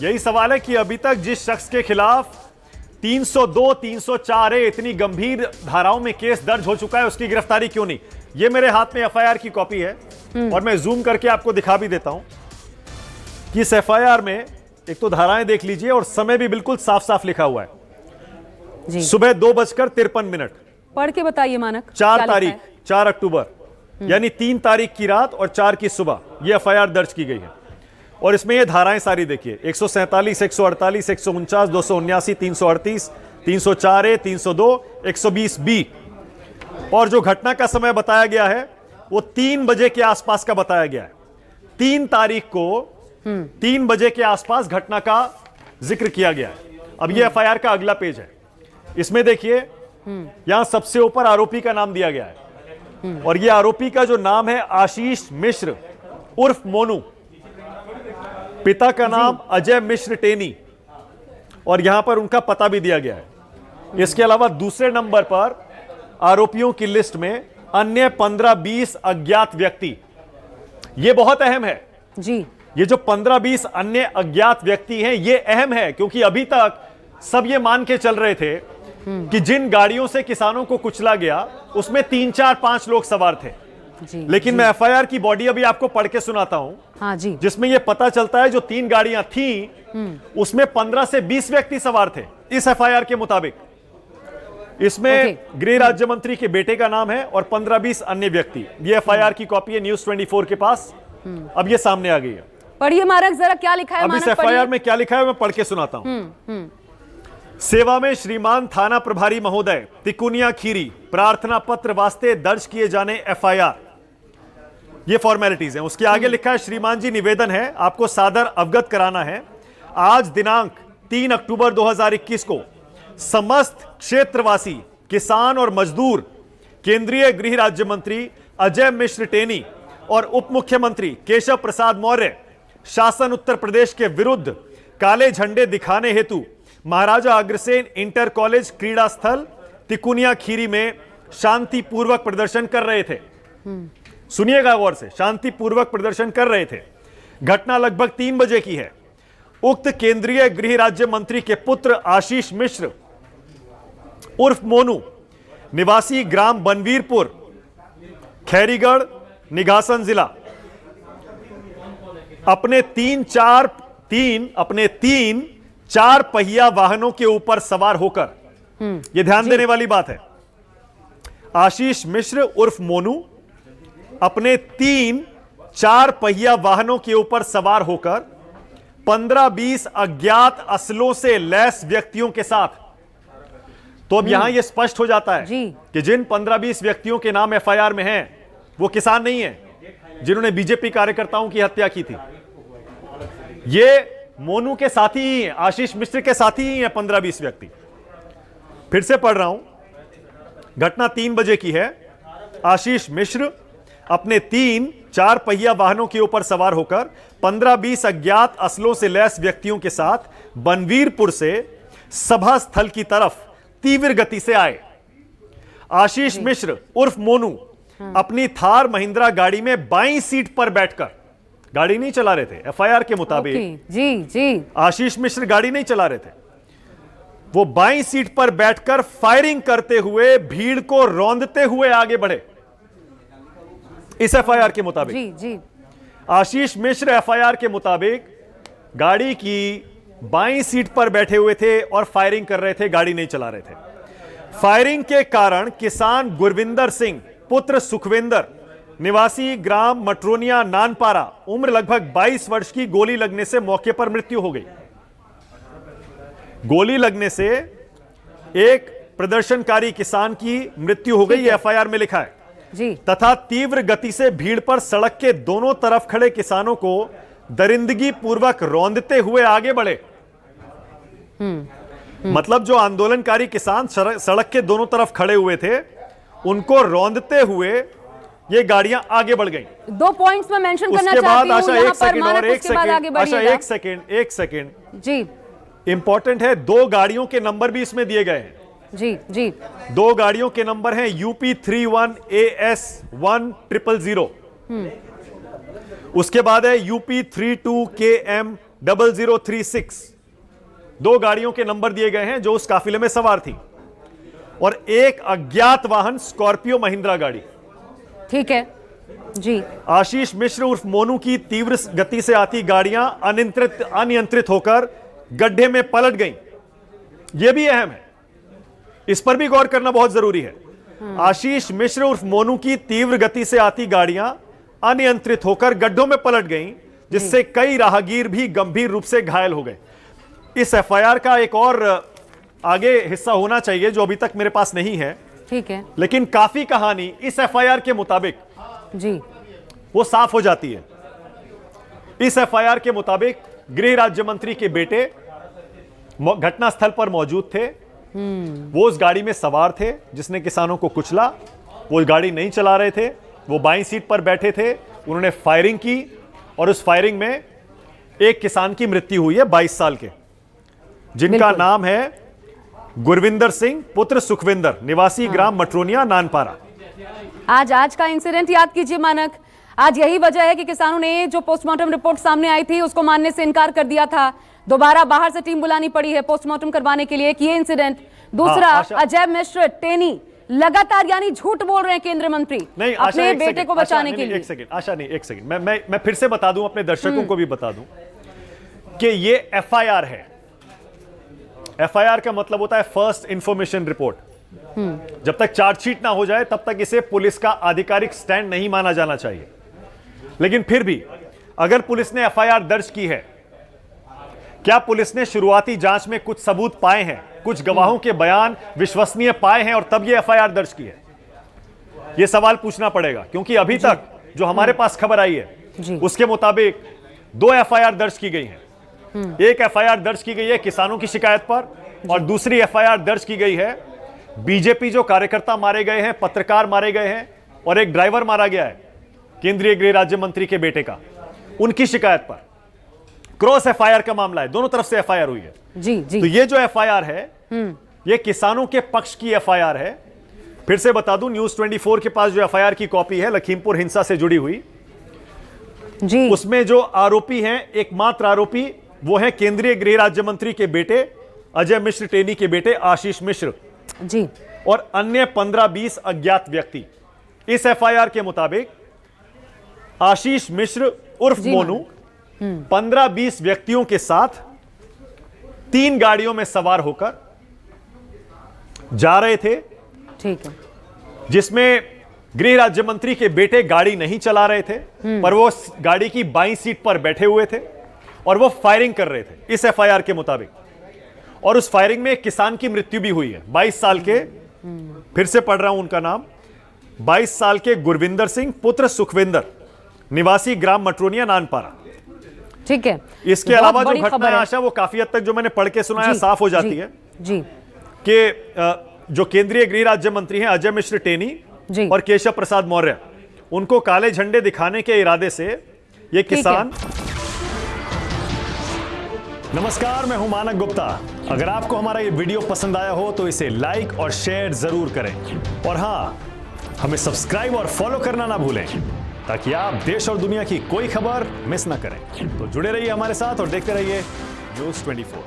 यही सवाल है कि अभी तक जिस शख्स के खिलाफ 302, 304 इतनी गंभीर धाराओं में केस दर्ज हो चुका है, उसकी गिरफ्तारी क्यों नहीं। ये मेरे हाथ में एफआईआर की कॉपी है और मैं जूम करके आपको दिखा भी देता हूं कि इस एफआईआर में एक तो धाराएं देख लीजिए और समय भी बिल्कुल साफ साफ लिखा हुआ है जी। सुबह 2:53। पढ़ के बताइए मानक। 4 तारीख 4 अक्टूबर यानी 3 तारीख की रात और 4 की सुबह यह एफआईआर दर्ज की गई है और इसमें ये धाराएं सारी देखिए 147, 148, 149, 279, 338, 304A, 302, 120B और जो घटना का समय बताया गया है वो 3 बजे के आसपास का बताया गया है। 3 तारीख को 3 बजे के आसपास घटना का जिक्र किया गया है। अब ये एफआईआर का अगला पेज है, इसमें देखिए यहां सबसे ऊपर आरोपी का नाम दिया गया है और ये आरोपी का जो नाम है आशीष मिश्र उर्फ मोनू, पिता का नाम अजय मिश्र टेनी और यहां पर उनका पता भी दिया गया है। इसके अलावा दूसरे नंबर पर आरोपियों की लिस्ट में अन्य 15-20 अज्ञात व्यक्ति। यह बहुत अहम है जी। ये जो 15-20 अन्य अज्ञात व्यक्ति हैं ये अहम है क्योंकि अभी तक सब ये मान के चल रहे थे कि जिन गाड़ियों से किसानों को कुचला गया उसमें 3, 4, 5 लोग सवार थे जी, लेकिन मैं एफआईआर की बॉडी अभी आपको पढ़ के सुनाता हूं। हाँ जी। जिसमें यह पता चलता है जो 3 गाड़ियां थीं उसमें 15 से 20 व्यक्ति सवार थे इस एफआईआर के मुताबिक। इसमें गृह राज्य मंत्री के बेटे का नाम है और 15-20 अन्य व्यक्ति। ये एफआईआर की कॉपी है न्यूज 24 के पास। अब ये सामने आ गई है। पढ़िए मानक जरा क्या लिखा है। अब इस एफआईआर में क्या लिखा है मैं पढ़ के सुनाता हूं। सेवा में श्रीमान थाना प्रभारी महोदय तिकुनिया खीरी प्रार्थना पत्र वास्ते दर्ज किए जाने एफआईआर। ये फॉर्मेलिटीज हैं। उसके आगे लिखा है श्रीमान जी निवेदन है आपको सादर अवगत कराना है आज दिनांक 3 अक्टूबर 2021 को समस्त क्षेत्रवासी किसान और मजदूर केंद्रीय गृह राज्य मंत्री अजय मिश्र टेनी और उप मुख्यमंत्री केशव प्रसाद मौर्य शासन उत्तर प्रदेश के विरुद्ध काले झंडे दिखाने हेतु महाराजा अग्रसेन इंटर कॉलेज क्रीड़ा स्थल तिकुनिया खीरी में शांतिपूर्वक प्रदर्शन कर रहे थे। सुनिएगा गौर से, शांतिपूर्वक प्रदर्शन कर रहे थे। घटना लगभग 3 बजे की है। उक्त केंद्रीय गृह राज्य मंत्री के पुत्र आशीष मिश्र उर्फ मोनू निवासी ग्राम बनवीरपुर खैरीगढ़ निघासन जिला अपने 3-4 पहिया वाहनों के ऊपर सवार होकर, यह ध्यान देने वाली बात है, आशीष मिश्र उर्फ मोनू अपने 3-4 पहिया वाहनों के ऊपर सवार होकर 15-20 अज्ञात असलों से लैस व्यक्तियों के साथ। तो अब यहां यह स्पष्ट हो जाता है कि जिन 15-20 व्यक्तियों के नाम एफआईआर में हैं वो किसान नहीं है जिन्होंने बीजेपी कार्यकर्ताओं की हत्या की थी। ये मोनू के साथी ही हैं, आशीष मिश्र के साथी ही हैं 15-20 व्यक्ति। फिर से पढ़ रहा हूं, घटना 3 बजे की है। आशीष मिश्र अपने 3-4 पहिया वाहनों के ऊपर सवार होकर 15-20 अज्ञात असलों से लैस व्यक्तियों के साथ बनवीरपुर से सभा स्थल की तरफ तीव्र गति से आए। आशीष मिश्र उर्फ मोनू अपनी थार महिंद्रा गाड़ी में बाईं सीट पर बैठकर, गाड़ी नहीं चला रहे थे एफआईआर के मुताबिक, जी आशीष मिश्र गाड़ी नहीं चला रहे थे, वो बाईं सीट पर बैठकर फायरिंग करते हुए भीड़ को रौंदते हुए आगे बढ़े इस एफआईआर के मुताबिक। जी। आशीष मिश्र एफआईआर के मुताबिक गाड़ी की बाईं सीट पर बैठे हुए थे और फायरिंग कर रहे थे, गाड़ी नहीं चला रहे थे। फायरिंग के कारण किसान गुरविंदर सिंह पुत्र सुखविंदर निवासी ग्राम मटरोनिया नानपारा उम्र लगभग 22 वर्ष की गोली लगने से मौके पर मृत्यु हो गई। गोली लगने से एक प्रदर्शनकारी किसान की मृत्यु हो गई, एफआईआर में लिखा है जी। तथा तीव्र गति से भीड़ पर सड़क के दोनों तरफ खड़े किसानों को दरिंदगी पूर्वक रौंदते हुए आगे बढ़े। मतलब जो आंदोलनकारी किसान सड़क के दोनों तरफ खड़े हुए थे उनको रौंदते हुए ये गाड़ियां आगे बढ़ गई। 2 पॉइंट्स में मेंशन करना चाहती हूं। आशा एक सेकंड जी, इंपॉर्टेंट है, 2 गाड़ियों के नंबर भी इसमें दिए गए हैं। जी 2 गाड़ियों के नंबर हैं UP 31AS 1000। उसके बाद है UP 32KM 0036 दो गाड़ियों के नंबर दिए गए हैं जो उस काफिले में सवार थी, और एक अज्ञात वाहन स्कॉर्पियो महिंद्रा गाड़ी। ठीक है जी। आशीष मिश्र उर्फ मोनू की तीव्र गति से आती गाड़ियां अनियंत्रित होकर गड्ढे में पलट गईं। यह भी अहम है, इस पर भी गौर करना बहुत जरूरी है। आशीष मिश्र उर्फ मोनू की तीव्र गति से आती गाड़ियां अनियंत्रित होकर गड्ढों में पलट गईं, जिससे कई राहगीर भी गंभीर रूप से घायल हो गए। इस एफआईआर का एक और आगे हिस्सा होना चाहिए जो अभी तक मेरे पास नहीं है। ठीक है, लेकिन काफी कहानी इस एफआईआर के मुताबिक जी वो साफ हो जाती है। इस एफआईआर के मुताबिक गृह राज्य मंत्री के बेटे घटनास्थल पर मौजूद थे। वो उस गाड़ी में सवार थे जिसने किसानों को कुचला। वो गाड़ी नहीं चला रहे थे, वो बाईं सीट पर बैठे थे। उन्होंने फायरिंग की और उस फायरिंग में एक किसान की मृत्यु हुई है 22 साल के, जिनका नाम है गुरविंदर सिंह पुत्र सुखविंदर, निवासी ग्राम मटरोनिया नानपारा। आज का इंसिडेंट याद कीजिए मानक। आज यही वजह है कि किसानों ने जो पोस्टमार्टम रिपोर्ट सामने आई थी उसको मानने से इनकार कर दिया था। दोबारा बाहर से टीम बुलानी पड़ी है पोस्टमार्टम करवाने के लिए कि ये इंसिडेंट। दूसरा, अजय मिश्र टेनी लगातार यानी झूठ बोल रहे हैं केंद्रीय मंत्री नहीं, अपने बेटे को बचाने के लिए। एक सेकंड आशा, नहीं एक सेकंड, मैं फिर से बता दूं, अपने दर्शकों को भी बता दूं कि ये एफआईआर है। एफआईआर का मतलब होता है फर्स्ट इंफॉर्मेशन रिपोर्ट। जब तक चार्जशीट ना हो जाए तब तक इसे पुलिस का आधिकारिक स्टैंड नहीं माना जाना चाहिए। लेकिन फिर भी अगर पुलिस ने एफआईआर दर्ज की है, क्या पुलिस ने शुरुआती जांच में कुछ सबूत पाए हैं, कुछ गवाहों के बयान विश्वसनीय पाए हैं और तब यह एफआईआर दर्ज की है? यह सवाल पूछना पड़ेगा, क्योंकि अभी तक जो हमारे पास खबर आई है उसके मुताबिक 2 एफआईआर दर्ज की गई हैं। एक एफआईआर दर्ज की गई है किसानों की शिकायत पर, और दूसरी एफआईआर दर्ज की गई है बीजेपी जो कार्यकर्ता मारे गए हैं, पत्रकार मारे गए हैं, और एक ड्राइवर मारा गया है केंद्रीय गृह राज्य मंत्री के बेटे का, उनकी शिकायत पर। क्रॉस एफआईआर का मामला है, दोनों तरफ से एफआईआर हुई है। जी जी। तो ये जो एफआईआर है ये किसानों के पक्ष की एफआईआर है। फिर से बता दूं, न्यूज 24 के पास जो एफआईआर की कॉपी है लखीमपुर हिंसा से जुड़ी हुई जी, उसमें जो आरोपी हैं, एकमात्र आरोपी वो है केंद्रीय गृह राज्य मंत्री के बेटे अजय मिश्र टेनी के बेटे आशीष मिश्र जी, और अन्य 15-20 अज्ञात व्यक्ति। इस एफआईआर के मुताबिक आशीष मिश्र उर्फ मोनू 15-20 व्यक्तियों के साथ 3 गाड़ियों में सवार होकर जा रहे थे। ठीक है, जिसमें गृह राज्य मंत्री के बेटे गाड़ी नहीं चला रहे थे, पर वो गाड़ी की बाईं सीट पर बैठे हुए थे और वो फायरिंग कर रहे थे इस एफआईआर के मुताबिक। और उस फायरिंग में एक किसान की मृत्यु भी हुई है, 22 साल के, फिर से पढ़ रहा हूं उनका नाम, 22 साल के गुरविंदर सिंह पुत्र सुखविंदर, निवासी ग्राम मटरोनिया नानपारा। ठीक है। इसके अलावा जो घटना है आशा, वो काफी हद तक जो मैंने पढ़ के सुनाया साफ हो जाती है जी कि जो केंद्रीय गृह राज्य मंत्री हैं अजय मिश्र टेनी और केशव प्रसाद मौर्य, उनको काले झंडे दिखाने के इरादे से ये किसान। नमस्कार, मैं हूं मानक गुप्ता। अगर आपको हमारा ये वीडियो पसंद आया हो तो इसे लाइक और शेयर जरूर करें, और हां, हमें सब्सक्राइब और फॉलो करना ना भूलें ताकि आप देश और दुनिया की कोई खबर मिस ना करें। तो जुड़े रहिए हमारे साथ और देखते रहिए न्यूज़ 24।